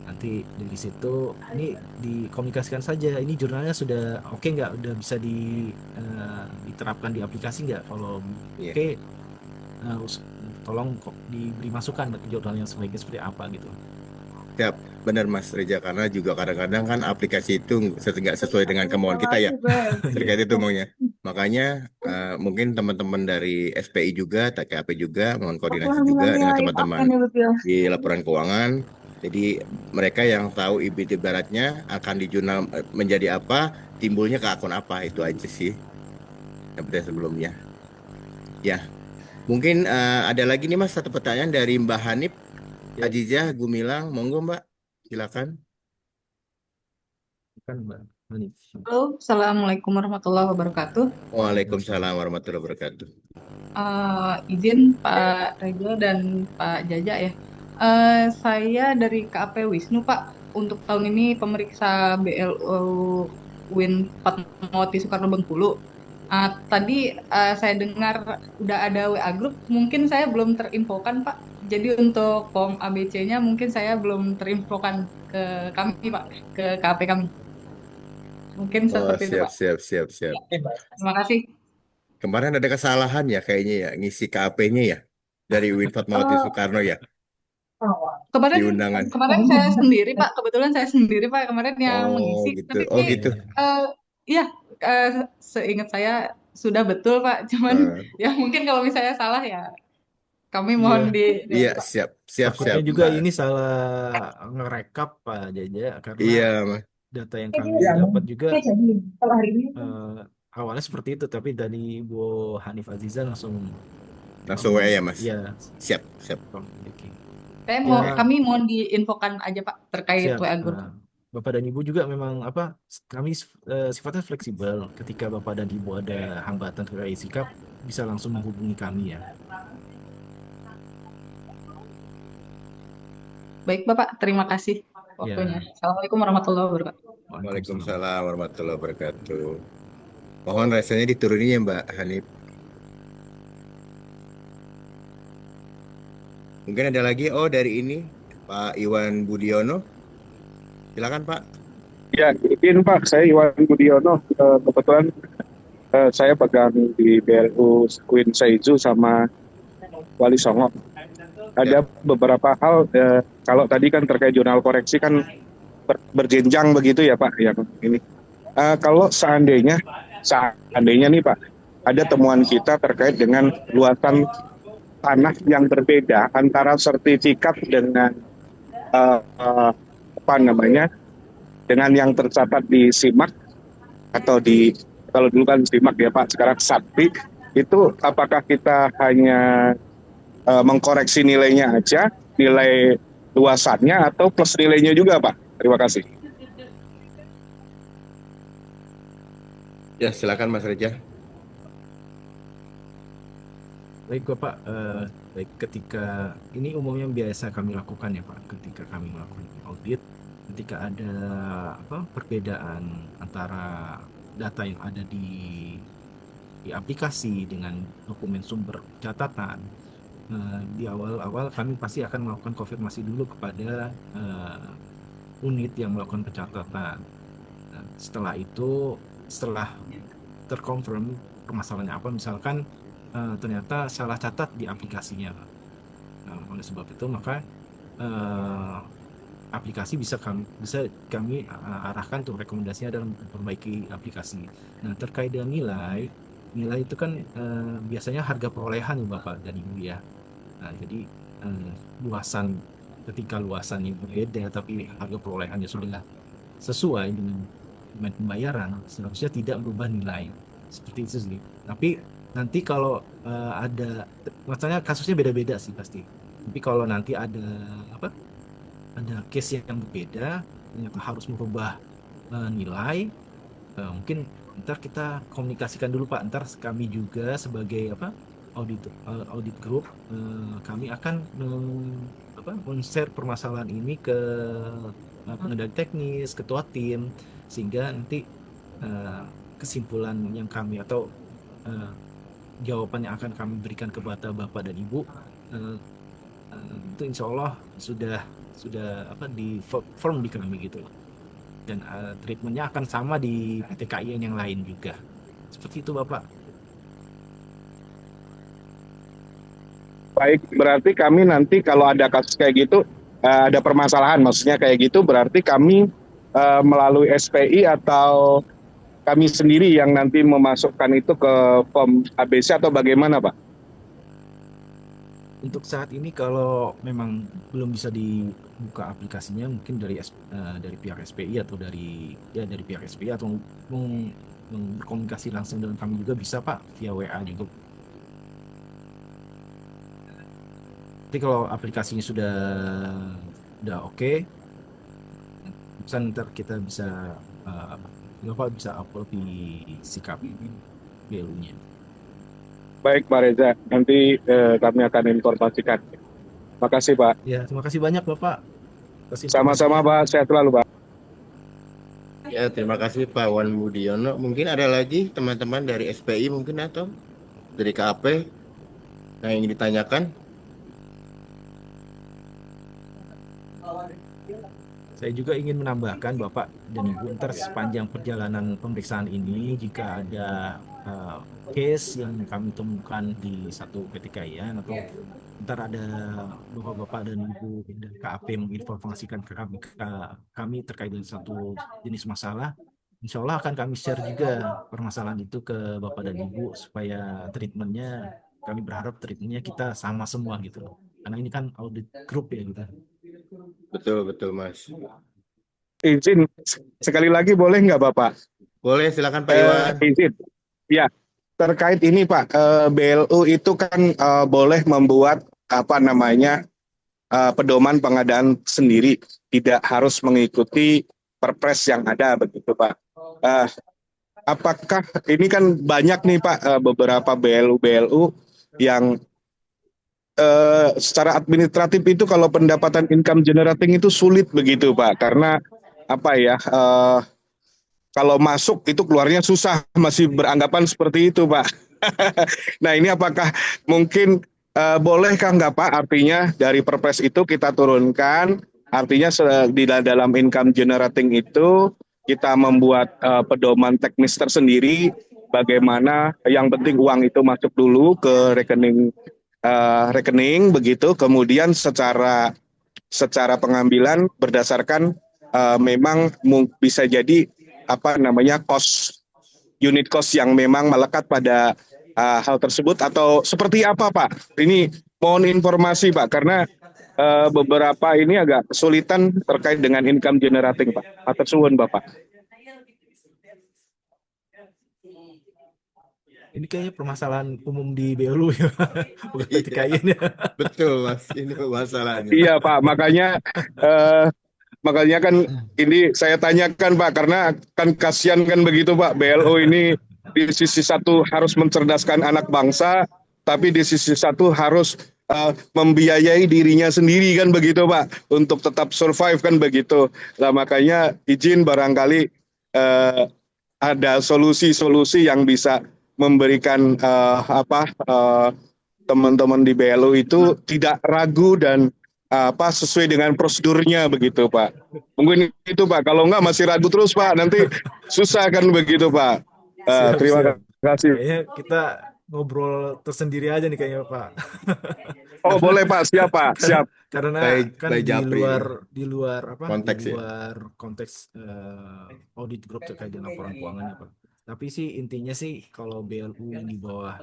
Speaker 1: nanti dari situ ini dikomunikasikan saja, ini jurnalnya sudah oke nggak, udah bisa diterapkan di aplikasi nggak, kalau
Speaker 3: Iya.
Speaker 1: oke tolong kok diberi masukan jurnalnya sebaiknya seperti apa gitu.
Speaker 3: Siap, benar Mas Reja, karena juga kadang-kadang kan aplikasi itu nggak sesuai dengan kemauan kita ya, terkait itu maunya. Makanya mungkin teman-teman dari SPI juga, TKP juga, mohon koordinasi juga dengan teman-teman di laporan keuangan. Jadi mereka yang tahu ibaratnya akan di jurnal menjadi apa, timbulnya ke akun apa, itu aja sih seperti sebelumnya. Ya, mungkin ada lagi nih Mas, satu pertanyaan dari Mbak Hanif
Speaker 1: Ya.
Speaker 3: Azizah Gumilang, monggo Mbak, silakan.
Speaker 1: Kan Mbak Hanif.
Speaker 7: Halo, Assalamualaikum warahmatullahi wabarakatuh.
Speaker 3: Waalaikumsalam warahmatullahi wabarakatuh.
Speaker 7: Izin Pak Reza dan Pak Jaja ya. Saya dari KAP Wisnu Pak. Untuk tahun ini pemeriksa BLU Win Fatmawati Soekarno Bengkulu. Tadi saya dengar udah ada WA Group, mungkin saya belum terinfokan Pak. Jadi untuk form ABC-nya mungkin saya belum terinfokan ke kami Pak, ke KAP kami. Mungkin
Speaker 3: Oh,
Speaker 7: seperti itu Pak.
Speaker 3: siap.
Speaker 7: Terima kasih.
Speaker 3: Kemarin ada kesalahan ya kayaknya ya, ngisi KAP-nya ya, dari Win Fatmawati Soekarno ya, di
Speaker 7: Kemarin
Speaker 3: undangan.
Speaker 7: kemarin saya sendiri Pak, kebetulan saya sendiri Pak kemarin yang
Speaker 3: Oh
Speaker 7: mengisi.
Speaker 3: gitu,
Speaker 7: Tapi
Speaker 3: oh gitu.
Speaker 7: ya seingat saya sudah betul Pak. Cuman
Speaker 3: Eh,
Speaker 7: ya mungkin kalau misalnya salah ya kami
Speaker 1: Iya,
Speaker 7: mohon
Speaker 3: iya,
Speaker 7: Pak.
Speaker 3: siap
Speaker 1: takutnya juga
Speaker 3: Mbak.
Speaker 1: ini salah ngerekap Pak Jaja, karena
Speaker 3: Iya, Mas.
Speaker 1: data yang kami dapat juga awalnya seperti itu, tapi dari Bu Hanif Aziza langsung
Speaker 3: Langsung WA ya Mas.
Speaker 1: ya.
Speaker 3: Siap.
Speaker 1: Oke.
Speaker 7: Saya
Speaker 1: Ya,
Speaker 7: kami mohon diinfokan aja Pak terkait
Speaker 1: siap.
Speaker 7: WA Group.
Speaker 1: Bapak dan Ibu juga memang kami sifatnya fleksibel. Ketika Bapak dan Ibu ada hambatan terkait sikap, bisa langsung menghubungi kami ya.
Speaker 7: Baik Bapak, terima kasih waktunya. Assalamualaikum warahmatullahi wabarakatuh.
Speaker 3: Waalaikumsalam warahmatullahi wabarakatuh. Mohon rasanya diturunin ya Mbak Hanif. Mungkin ada lagi, dari ini Pak Iwan Budiono. Silakan Pak.
Speaker 8: Ya, izin Pak, saya Iwan Budiono. Kebetulan saya pegang di BLU Queen Saizu sama Wali Songo. Ada beberapa hal, kalau tadi kan terkait jurnal koreksi kan berjenjang begitu ya Pak. Yang ini, kalau seandainya nih Pak, ada temuan kita terkait dengan luasan tanah yang berbeda antara sertifikat dengan dengan yang tercatat di SIMAK atau kalau dulu kan SIMAK ya Pak, sekarang Sakti, itu apakah kita hanya mengkoreksi nilainya aja, nilai luasannya atau plus nilainya juga Pak? Terima kasih.
Speaker 3: Ya, silakan Mas Reja.
Speaker 1: Baik Bapak, baik, ketika ini umumnya biasa kami lakukan ya Pak, ketika kami melakukan audit, ketika ada perbedaan antara data yang ada di aplikasi dengan dokumen sumber catatan, di awal-awal kami pasti akan melakukan konfirmasi dulu kepada unit yang melakukan pencatatan. Nah, setelah terkonfirm permasalahannya apa, misalkan ternyata salah catat di aplikasinya. Nah, oleh sebab itu maka aplikasi bisa kami arahkan untuk rekomendasinya dalam memperbaiki aplikasi. Nah, terkait dengan nilai, nilai itu kan biasanya harga perolehan ya Bapak dan Ibu ya. Nah, jadi luasan ketika luasannya berbeda tapi harga perolehannya sudah sesuai dengan pembayaran, seharusnya tidak berubah nilai. Seperti itu sih. Tapi nanti kalau ada, masalahnya kasusnya beda-beda sih pasti. Tapi kalau nanti ada apa? Ada case yang berbeda, ternyata harus merubah nilai, mungkin ntar kita komunikasikan dulu Pak. Ntar kami juga sebagai apa audit group, kami akan men-share permasalahan ini ke pengendali teknis, ketua tim, sehingga nanti eh, kesimpulan yang kami atau eh, jawaban yang akan kami berikan kepada Bapak dan Ibu eh, itu insya Allah sudah di firm di kami gitu loh. Dan treatmentnya akan sama di PT KIN yang lain juga. Seperti itu Bapak.
Speaker 8: Baik, berarti kami nanti kalau ada kasus kayak gitu, ada permasalahan, maksudnya kayak gitu, berarti kami melalui SPI atau kami sendiri yang nanti memasukkan itu ke form ABC atau bagaimana, Pak?
Speaker 1: Untuk saat ini kalau memang belum bisa dibuka aplikasinya, mungkin dari pihak SPI atau dari pihak SPI atau berkomunikasi langsung dengan kami juga bisa Pak, via WA juga. Tapi kalau aplikasinya sudah oke, ntar kita bisa Bapak bisa upload di sikap BLU-nya.
Speaker 8: Baik, Pak Reza, nanti kami akan informasikan. Makasih, Pak.
Speaker 1: Ya, terima kasih banyak Bapak atas
Speaker 8: Sama-sama,
Speaker 1: informasinya.
Speaker 8: Pak. Sehat selalu, Pak.
Speaker 3: Ya, terima kasih Pak Wan Budiono. Mungkin ada lagi teman-teman dari SPI mungkin atau dari KAP yang ingin ditanyakan.
Speaker 1: Saya juga ingin menambahkan Bapak dan Ibu, ntar sepanjang perjalanan pemeriksaan ini jika ada case yang kami temukan di satu PT KIN atau ntar ada Bapak-Bapak dan Ibu dan KAP menginformasikan ke kami terkait dengan satu jenis masalah, insya Allah akan kami share juga permasalahan itu ke Bapak dan Ibu supaya treatmentnya, kami berharap treatmentnya kita sama semua gitu loh. Karena ini kan audit group ya gitu.
Speaker 3: Betul, Mas.
Speaker 8: Izin, sekali lagi boleh nggak, Bapak?
Speaker 3: Boleh, silakan Pak Iwan.
Speaker 8: Izin. Ya, terkait ini Pak, BLU itu kan boleh membuat pedoman pengadaan sendiri, tidak harus mengikuti perpres yang ada begitu Pak. Apakah ini kan banyak nih Pak beberapa BLU yang secara administratif itu kalau pendapatan income generating itu sulit begitu Pak, karena kalau masuk itu keluarnya susah, masih beranggapan seperti itu Pak. Nah ini apakah mungkin bolehkah nggak Pak, artinya dari perpres itu kita turunkan, artinya di dalam income generating itu kita membuat pedoman teknis tersendiri, bagaimana yang penting uang itu masuk dulu ke rekening begitu, kemudian secara pengambilan berdasarkan memang bisa jadi unit cost yang memang melekat pada hal tersebut, atau seperti apa Pak? Ini mohon informasi Pak, karena beberapa ini agak kesulitan terkait dengan income generating Pak. Atur suwun Bapak.
Speaker 1: Ini kayaknya permasalahan umum di BLU ya, bukan PT KIN ya.
Speaker 3: Betul Mas, ini masalahnya.
Speaker 8: Iya Pak, makanya kan ini saya tanyakan Pak, karena kan kasihan kan begitu Pak, BLO ini di sisi satu harus mencerdaskan anak bangsa, tapi di sisi satu harus membiayai dirinya sendiri kan begitu Pak, untuk tetap survive kan begitu. Nah makanya izin barangkali ada solusi-solusi yang bisa memberikan teman-teman di BLO itu tidak ragu dan sesuai dengan prosedurnya begitu Pak. Mungkin itu Pak, kalau enggak masih ragu terus Pak, nanti susah kan begitu Pak. Terima kasih.
Speaker 1: Kayaknya kita ngobrol tersendiri aja nih kayaknya Pak.
Speaker 8: Oh boleh Pak, siap Pak, siap.
Speaker 1: Karena kan
Speaker 3: By Japri,
Speaker 1: di luar
Speaker 3: konteks
Speaker 1: konteks audit group terkait dengan laporan keuangannya Pak. Tapi sih intinya sih kalau BLU di bawah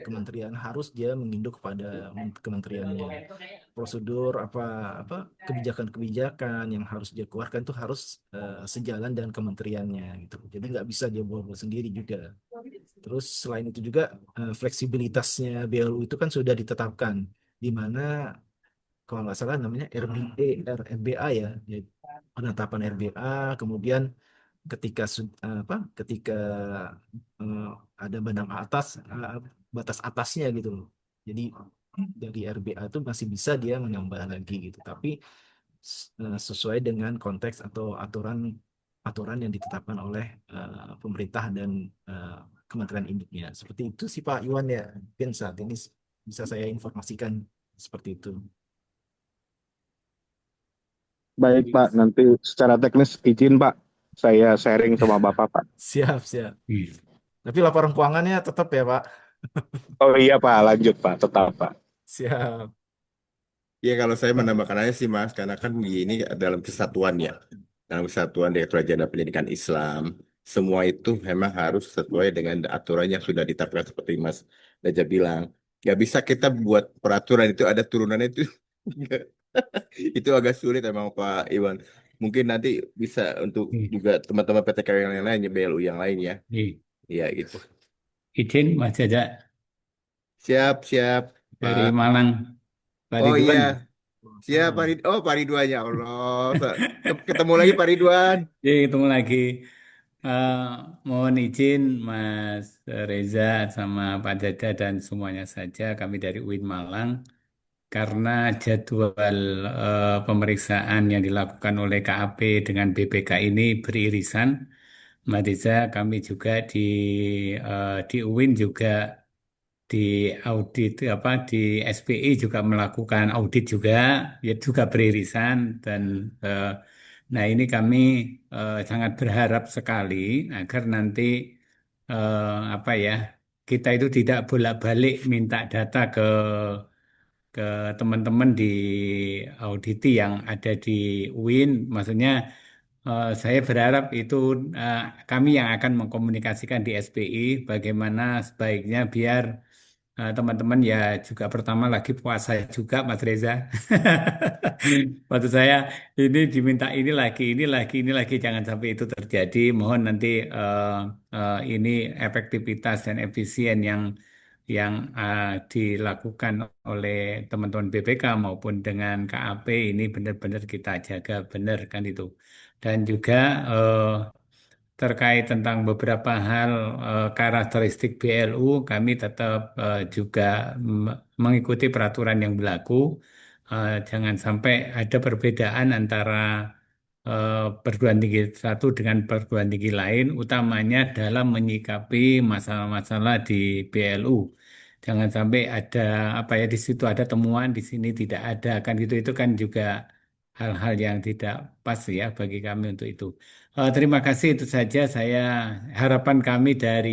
Speaker 1: kementerian harus dia menginduk kepada kementeriannya. Prosedur apa apa kebijakan-kebijakan yang harus dia keluarkan tuh harus sejalan dengan kementeriannya gitu. Jadi nggak bisa dia buat sendiri juga. Terus selain itu juga fleksibilitasnya BLU itu kan sudah ditetapkan di mana kalau nggak salah namanya RBA ya, ya, penetapan RBA, kemudian ketika ketika eh, ada benang atas batas atasnya gitu loh. Jadi dari RBA itu masih bisa dia menambah lagi gitu, tapi sesuai dengan konteks atau aturan aturan yang ditetapkan oleh pemerintah dan eh, Kementerian Induknya. Seperti itu sih Pak Iwan ya. Mungkin saat ini bisa saya informasikan seperti itu.
Speaker 8: Baik Pak, nanti secara teknis izin Pak, saya sharing sama Bapak Pak.
Speaker 1: Siap, siap. Tapi laporan keuangannya tetap ya Pak.
Speaker 8: Oh iya Pak, lanjut Pak, tetap Pak.
Speaker 1: Siap.
Speaker 3: Ya kalau saya menambahkan aja sih Mas, karena kan ini dalam kesatuan ya, dalam kesatuan Direktorat Jenderal Pendidikan Islam, semua itu memang harus sesuai dengan aturan yang sudah ditetapkan seperti Mas Raja bilang. Gak bisa kita buat peraturan itu ada turunannya itu, itu agak sulit emang Pak Iwan. Mungkin nanti bisa untuk juga teman-teman PTK yang lain, ya, BLU yang lain ya. Iya gitu.
Speaker 9: Izin Mas Jaja
Speaker 3: Siap, siap,
Speaker 9: dari
Speaker 3: Pak.
Speaker 9: Malang, Pak
Speaker 3: Oh iya,
Speaker 9: Ridwan.
Speaker 3: siap Pak Ridwan. Oh Pak Ridwan ya Allah. Ketemu lagi Pak Ridwan.
Speaker 9: Ketemu lagi. Eh, Mohon izin Mas Reza sama Pak Jaja dan semuanya saja kami dari UIN Malang karena jadwal pemeriksaan yang dilakukan oleh KAP dengan BPK ini beririsan. Mbak Reza, kami juga di UIN juga di audit apa di SPI juga melakukan audit juga ya juga beririsan dan nah ini kami sangat berharap sekali agar nanti apa ya kita itu tidak bolak-balik minta data ke teman-teman di auditi yang ada di UIN maksudnya saya berharap itu eh, kami yang akan mengkomunikasikan di SPI bagaimana sebaiknya biar teman-teman ya juga pertama lagi puasa juga Mas Reza. Maksud saya ini diminta ini lagi jangan sampai itu terjadi. Mohon nanti ini efektivitas dan efisien yang dilakukan oleh teman-teman BPK maupun dengan KAP ini benar-benar kita jaga benar kan itu. Dan juga eh, terkait tentang beberapa hal karakteristik BLU, kami tetap juga mengikuti peraturan yang berlaku. Jangan sampai ada perbedaan antara perguruan tinggi satu dengan perguruan tinggi lain, utamanya dalam menyikapi masalah-masalah di BLU. Jangan sampai ada apa ya di situ ada temuan, di sini tidak ada kan gitu itu kan juga hal-hal yang tidak pas ya bagi kami untuk itu. Terima kasih itu saja saya harapan kami dari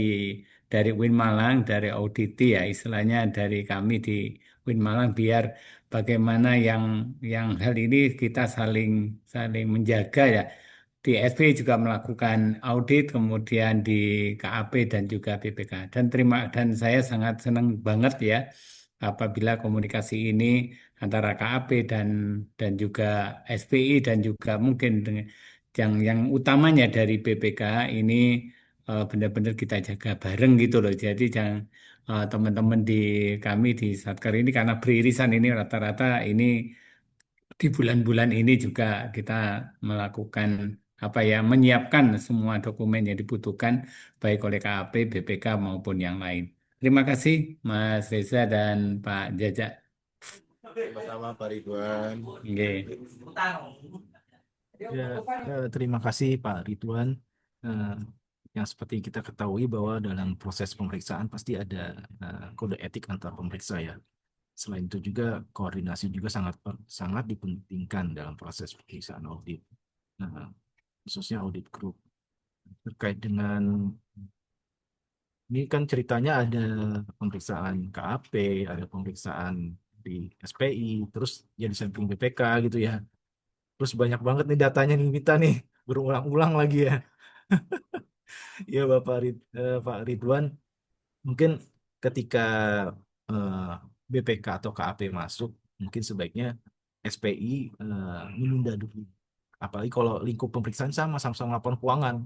Speaker 9: Win Malang dari auditi ya istilahnya dari kami di Win Malang biar bagaimana yang hal ini kita saling saling menjaga ya. Di SP juga melakukan audit kemudian di KAP dan juga BPK dan saya sangat senang banget ya apabila komunikasi ini antara KAP dan juga SPI dan juga mungkin dengan yang utamanya dari BPK ini benar-benar kita jaga bareng gitu loh. Jadi jangan teman-teman di kami di Satker ini karena beririsan ini rata-rata ini di bulan-bulan ini juga kita melakukan apa ya menyiapkan semua dokumen yang dibutuhkan baik oleh KAP, BPK maupun yang lain. Terima kasih Mas Reza dan Pak Jaja.
Speaker 3: Sama-sama Pak Ridwan.
Speaker 9: Oke.
Speaker 1: Ya, terima kasih Pak Ridwan. Eh, yang seperti kita ketahui bahwa dalam proses pemeriksaan pasti ada kode etik antar pemeriksa ya. Selain itu juga koordinasi juga sangat sangat dipentingkan dalam proses pemeriksaan audit. Nah, khususnya audit grup terkait dengan ini kan ceritanya ada pemeriksaan KAP, ada pemeriksaan di SPI, terus jadi sampling BPK gitu ya. Terus banyak banget nih datanya nih kita nih berulang-ulang lagi ya. Ya Pak Ridwan, mungkin ketika eh, BPK atau KAP masuk, mungkin sebaiknya SPI menunda dulu. Apalagi kalau lingkup pemeriksaan sama-sama laporan keuangan.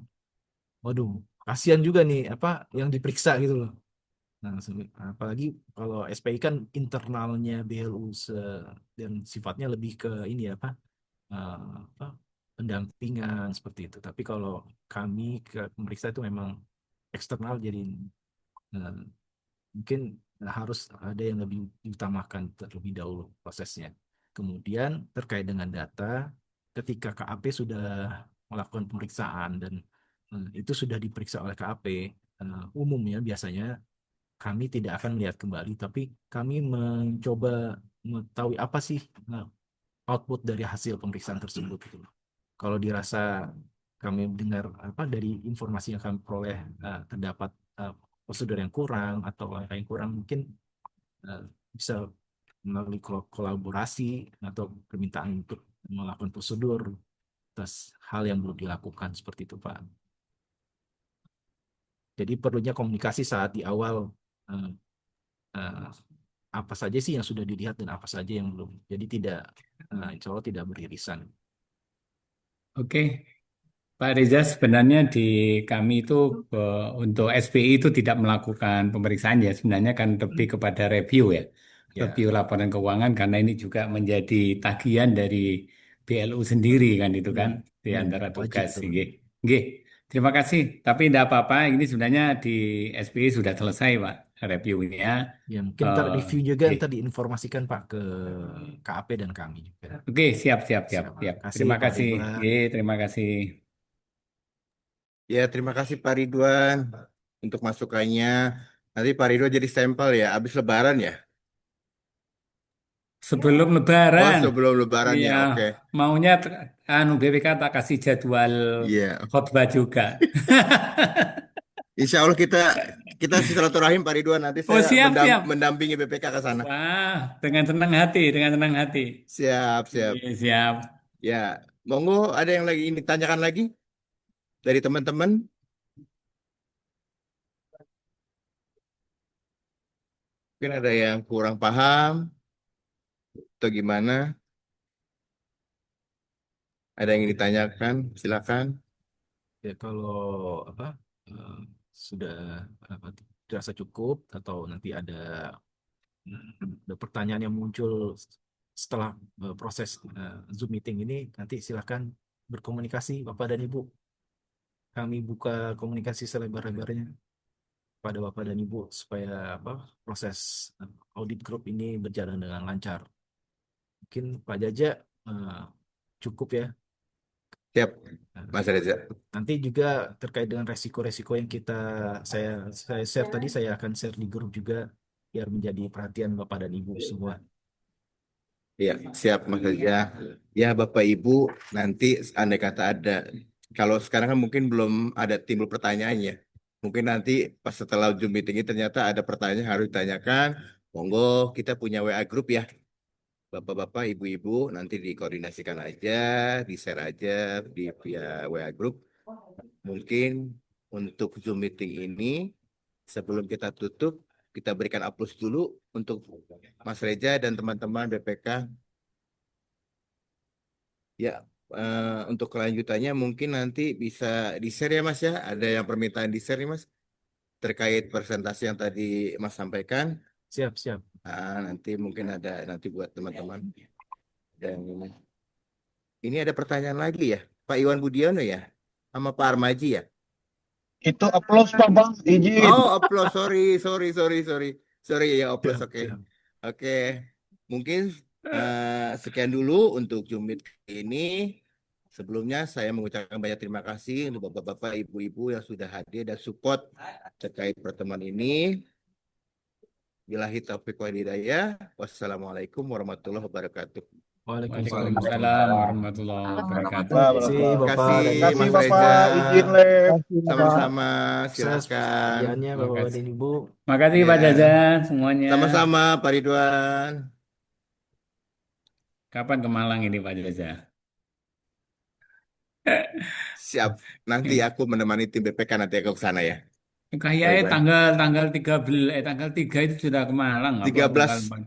Speaker 1: Waduh, kasihan juga nih apa yang diperiksa gitu loh. Nah, apalagi kalau SPI kan internalnya BLU dan sifatnya lebih ke ini ya, eh, apa pendampingan seperti itu. Tapi kalau kami ke pemeriksa itu memang eksternal, jadi eh, mungkin harus ada yang lebih diutamakan terlebih dahulu prosesnya. Kemudian terkait dengan data, ketika KAP sudah melakukan pemeriksaan dan itu sudah diperiksa oleh KAP, umumnya biasanya kami tidak akan melihat kembali, tapi kami mencoba mengetahui apa sih output dari hasil pemeriksaan tersebut gitu. Kalau dirasa kami dengar apa dari informasi yang kami peroleh terdapat prosedur yang kurang atau langkah yang kurang, mungkin eh, bisa melalui kolaborasi atau permintaan untuk melakukan prosedur atas hal yang belum dilakukan seperti itu Pak. Jadi perlunya komunikasi saat di awal, eh, eh, apa saja sih yang sudah dilihat dan apa saja yang belum. Jadi tidak, insya Allah tidak beririsan.
Speaker 9: Oke, Pak Reza, sebenarnya di kami itu untuk SPI itu tidak melakukan pemeriksaan ya, sebenarnya kan lebih kepada review ya,
Speaker 1: Ya,
Speaker 9: review laporan keuangan karena ini juga menjadi tagihan dari BLU sendiri kan itu
Speaker 1: ya,
Speaker 9: kan di
Speaker 1: ya,
Speaker 9: antara
Speaker 1: wajib
Speaker 9: tugas.
Speaker 1: betul.
Speaker 9: Nggih. Nggih. Terima kasih, tapi tidak apa-apa, ini sebenarnya di SPI sudah selesai Pak reviewnya.
Speaker 1: Ya, mungkin ntar
Speaker 9: Eh,
Speaker 1: review juga
Speaker 9: nggih.
Speaker 1: ntar diinformasikan Pak ke KAP dan kami juga.
Speaker 9: Oke, siap, siap, siap,
Speaker 1: Siap.
Speaker 9: siap.
Speaker 1: Kasih
Speaker 9: Terima
Speaker 1: Pak
Speaker 9: kasih.
Speaker 1: Ridwan.
Speaker 9: Nggih, terima kasih.
Speaker 3: Ya, terima kasih Pak Ridwan untuk masukannya. Nanti Pak Ridwan jadi stempel ya, habis Lebaran ya.
Speaker 9: Sebelum
Speaker 3: Oh,
Speaker 9: Lebaran,
Speaker 3: sebelum Lebaran
Speaker 9: ya
Speaker 3: ya, oke.
Speaker 9: maunya anu BPK tak kasih jadwal
Speaker 3: Iya.
Speaker 9: khotbah juga.
Speaker 3: Insya Allah kita kita silaturahim Pak Ridwan. Nanti
Speaker 9: Oh
Speaker 3: saya
Speaker 9: siap siap.
Speaker 3: mendampingi BPK ke sana.
Speaker 9: Wah, dengan senang hati, dengan senang hati.
Speaker 3: Siap, siap.
Speaker 9: Siap.
Speaker 3: Ya, monggo ada yang lagi ini tanyakan lagi dari teman-teman? Mungkin ada yang kurang paham atau gimana? Ada yang ingin ditanyakan? Silakan.
Speaker 1: Ya kalau apa eh, sudah apa dirasa cukup atau nanti ada pertanyaan yang muncul setelah proses Zoom meeting ini, nanti silakan berkomunikasi Bapak dan Ibu. Kami buka komunikasi selebar-lebarnya pada Bapak dan Ibu supaya apa proses audit grup ini berjalan dengan lancar. Mungkin Pak Jaja eh, cukup ya.
Speaker 3: Siap,
Speaker 1: Nah,
Speaker 3: Mas Reza.
Speaker 1: nanti juga terkait dengan resiko-resiko yang saya share tadi, saya akan share di grup juga biar menjadi perhatian Bapak dan Ibu semua.
Speaker 3: Ya, siap Mas Reza. Ya, Bapak Ibu, nanti andai kata ada, kalau sekarang kan mungkin belum ada timbul pertanyaannya. Mungkin nanti pas setelah Zoom meeting ini ternyata ada pertanyaan yang harus ditanyakan. Monggo kita punya WA group ya. Bapak-bapak, ibu-ibu, nanti dikoordinasikan aja, di-share aja di via WA group. Mungkin untuk Zoom meeting ini, sebelum kita tutup, kita berikan aplaus dulu untuk Mas Reza dan teman-teman BPK. Ya, untuk kelanjutannya mungkin nanti bisa di-share ya Mas ya. Ada yang permintaan di-share nih Mas, terkait presentasi yang tadi Mas sampaikan.
Speaker 1: Siap, siap.
Speaker 3: Nanti mungkin ada nanti buat teman-teman. Dan ini ada pertanyaan lagi ya, Pak Iwan Budiono ya, sama Pak Armaji ya.
Speaker 8: Itu aplaus Pak Bang, izin.
Speaker 3: Oh, upload, sorry ya upload,
Speaker 1: Siap,
Speaker 3: oke,
Speaker 1: siap.
Speaker 3: oke. Mungkin sekian dulu untuk Jumit ini. Sebelumnya saya mengucapkan banyak terima kasih untuk bapak-bapak, ibu-ibu yang sudah hadir dan support terkait pertemuan ini. Billahi taufiq wal hidayah. Wassalamualaikum warahmatullahi wabarakatuh.
Speaker 1: Waalaikumsalam.
Speaker 9: Waalaikumsalam warahmatullahi wabarakatuh.
Speaker 1: Terima kasih
Speaker 3: Terima
Speaker 1: Bapak
Speaker 3: kasih
Speaker 1: dan
Speaker 8: Kasih
Speaker 3: Mas
Speaker 1: Ibu.
Speaker 3: Reza.
Speaker 8: Bapak, izin le.
Speaker 3: Sama-sama,
Speaker 1: Sukses
Speaker 3: silakan.
Speaker 1: pekerjaannya Bapak dan
Speaker 9: Makasih.
Speaker 1: Ibu.
Speaker 9: Makasih
Speaker 3: Ya,
Speaker 9: Pak Jaja semuanya.
Speaker 3: sama-sama Pak Ridwan.
Speaker 9: Kapan ke Malang ini Pak Jaja?
Speaker 3: Siap. Nanti
Speaker 9: Eh,
Speaker 3: aku menemani tim BPK nanti aku ke sana ya. Pak
Speaker 9: Kayaknya
Speaker 3: Iwan.
Speaker 9: tanggal tanggal 13 tanggal 3 itu sudah ke Malang apa tanggal
Speaker 3: 13
Speaker 9: 4?